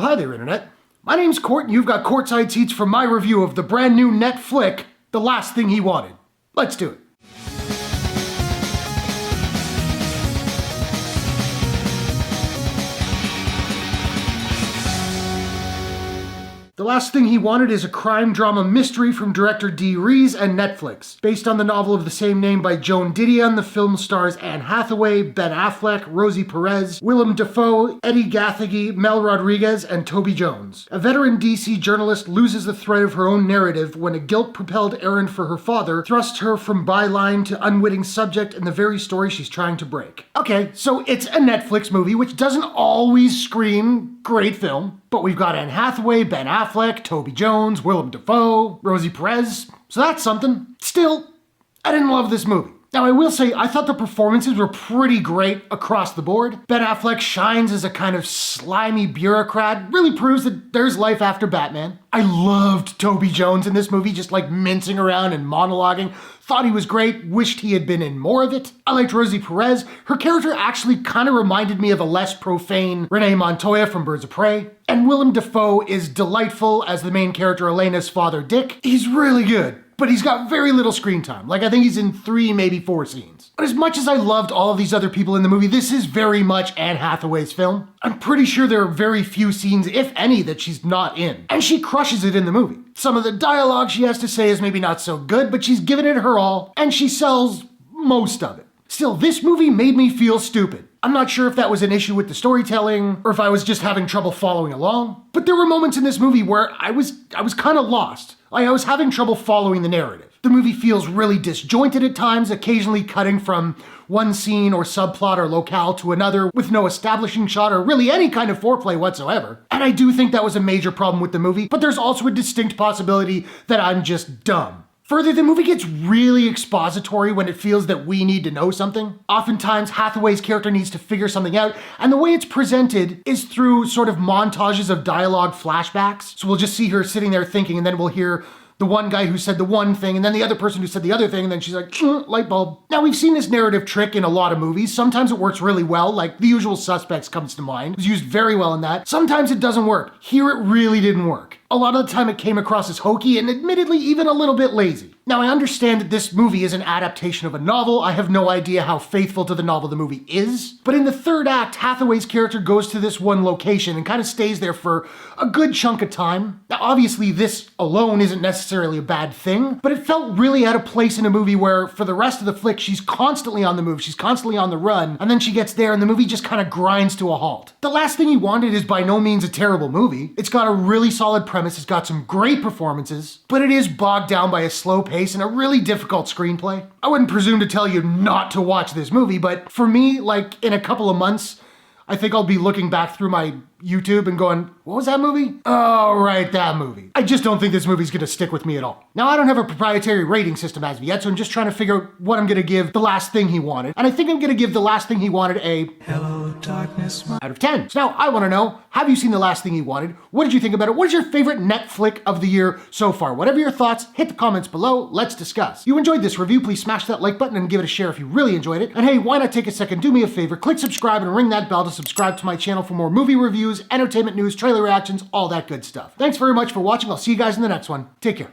hi there, Internet. My name's Court, and you've got courtside seats for my review of the brand new Netflix, The Last Thing He Wanted. Let's do it. The Last Thing He Wanted is a crime drama mystery from director Dee Rees and Netflix. Based on the novel of the same name by Joan Didion, the film stars Anne Hathaway, Ben Affleck, Rosie Perez, Willem Dafoe, Edi Gethegi, Mel Rodriguez, and Toby Jones. A veteran DC journalist loses the thread of her own narrative when a guilt-propelled errand for her father thrusts her from byline to unwitting subject in the very story she's trying to break. Okay, so it's a Netflix movie, which doesn't always scream great film, but we've got Anne Hathaway, Ben Affleck, Toby Jones, Willem Dafoe, Rosie Perez, so that's something. Still, I didn't love this movie. Now, I will say, I thought the performances were pretty great across the board. Ben Affleck shines as a kind of slimy bureaucrat, really proves that there's life after Batman. I loved Toby Jones in this movie, just like mincing around and monologuing. Thought he was great, wished he had been in more of it. I liked Rosie Perez. Her character actually kind of reminded me of a less profane Renee Montoya from Birds of Prey. And Willem Dafoe is delightful as the main character Elena's father, Dick. He's really good, but he's got very little screen time. Like, I think he's in 3, maybe 4 scenes. But as much as I loved all of these other people in the movie, this is very much Anne Hathaway's film. I'm pretty sure there are very few scenes, if any, that she's not in. And she crushes it in the movie. Some of the dialogue she has to say is maybe not so good, but she's given it her all, and she sells most of it. Still, this movie made me feel stupid. I'm not sure if that was an issue with the storytelling, or if I was just having trouble following along, but there were moments in this movie where I was kind of lost. Like, I was having trouble following the narrative. The movie feels really disjointed at times, occasionally cutting from one scene or subplot or locale to another with no establishing shot or really any kind of foreplay whatsoever. And I do think that was a major problem with the movie, but there's also a distinct possibility that I'm just dumb. Further, the movie gets really expository when it feels that we need to know something. Oftentimes, Hathaway's character needs to figure something out, and the way it's presented is through sort of montages of dialogue flashbacks. So we'll just see her sitting there thinking, and then we'll hear the one guy who said the one thing, and then the other person who said the other thing, and then she's like, light bulb. Now, we've seen this narrative trick in a lot of movies. Sometimes it works really well, like The Usual Suspects comes to mind. It was used very well in that. Sometimes it doesn't work. Here, it really didn't work. A lot of the time it came across as hokey and admittedly even a little bit lazy. Now, I understand that this movie is an adaptation of a novel. I have no idea how faithful to the novel the movie is. But in the third act, Hathaway's character goes to this one location and kind of stays there for a good chunk of time. Now, obviously, this alone isn't necessarily a bad thing, but it felt really out of place in a movie where, for the rest of the flick, she's constantly on the move, she's constantly on the run, and then she gets there and the movie just kind of grinds to a halt. The Last Thing He Wanted is by no means a terrible movie. It's got a really solid premise, it's got some great performances, but it is bogged down by a slow pace and a really difficult screenplay. I wouldn't presume to tell you not to watch this movie, but for me, like, in a couple of months, I think I'll be looking back through my YouTube and going, what was that movie? Oh, right, that movie. I just don't think this movie's gonna stick with me at all. Now, I don't have a proprietary rating system as of yet, so I'm just trying to figure out what I'm gonna give The Last Thing He Wanted. And I think I'm gonna give The Last Thing He Wanted a Hello, Darkness out of 10. So now I wanna know, have you seen The Last Thing He Wanted? What did you think about it? What is your favorite Netflix of the year so far? Whatever your thoughts, hit the comments below, let's discuss. If you enjoyed this review, please smash that like button and give it a share if you really enjoyed it. And hey, why not take a second, do me a favor, click subscribe and ring that bell to subscribe to my channel for more movie reviews, entertainment news, trailer reactions, all that good stuff. Thanks very much for watching. I'll see you guys in the next one. Take care.